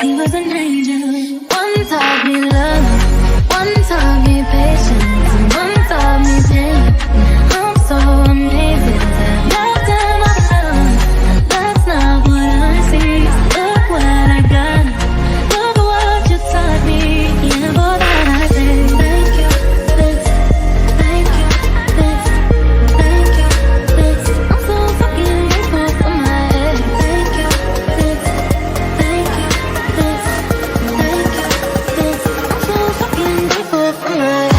he was an angel. One taught me love, one taught me patience, and one taught me pain. I'm so amazing to love them all. That's not what I see. Look what I got. Look what you taught me. Yeah, for that I say thank you. Thank you. Thank you. I'm so fucking grateful for my head. Thank you. Thank you. I'm so fucking grateful for my head.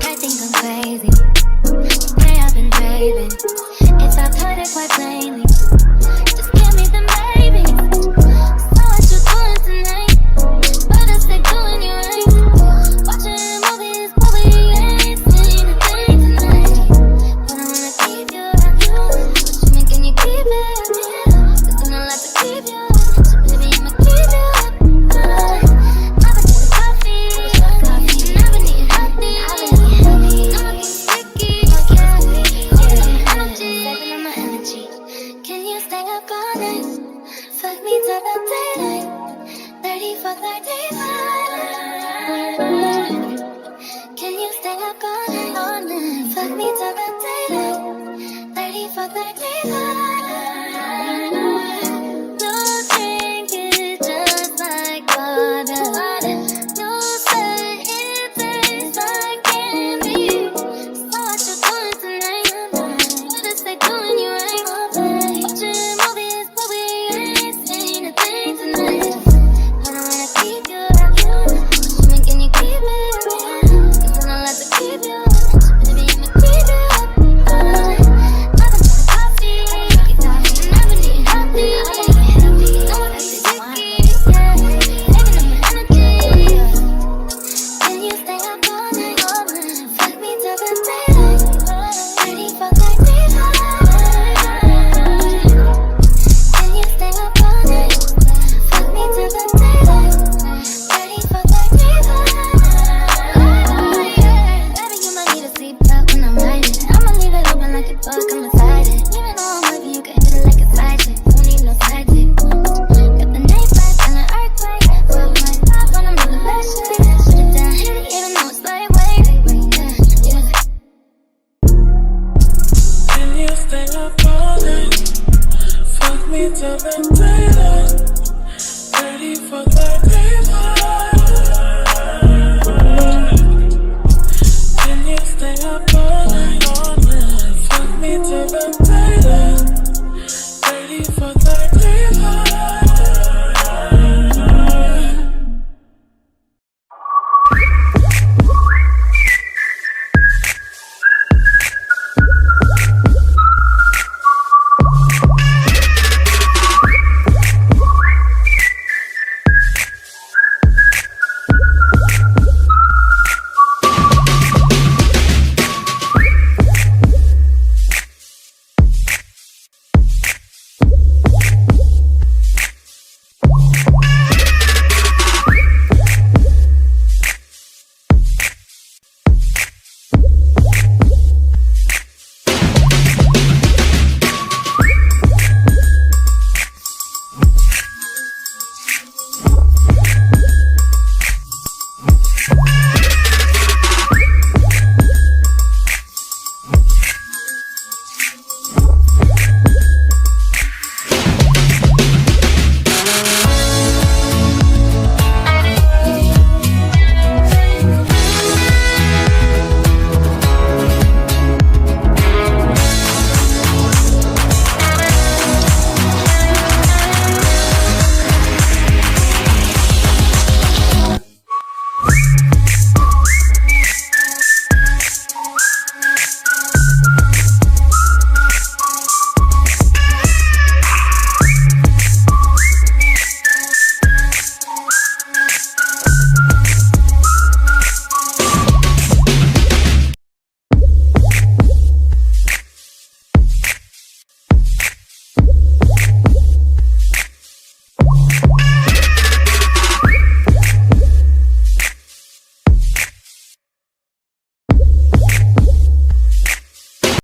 I think I'm crazy. Hey, I've been craving. If I've heard it quite plainly, just give me the maybe. So what you doing tonight? But I said doing you right. Watching movies, but we ain't seen a thing tonight. But I wanna keep you. What you mean, can you keep it? Cause I'm not like to keep you. So baby, I'ma keep you. I've been getting coffee. Never need healthy. I'ma get sticky. Energy, saving on my energy. Can you stay up all night? Fuck me till the daylight. 30 for 35. Can you stay up all night? Fuck me till the daylight. 30 for 35. You drink it just like water. You say it tastes like candy. So what you doing tonight? Better stay doing you right. Watching movies, but we ain't seen a thing tonight. But I wanna keep you. What you mean, can you keep it? Cause I'm not like to keep you. So baby, I'ma keep you. I've been I come inside it. Even though I'm with you, can't get it like a side chick. Don't need no side chick. Got the night vibe and an earthquake. So my top on I'm the best shit. Shut it down, hit it, even though it's lightweight. Yeah. Can you stay up all night? Fuck me till the daylight.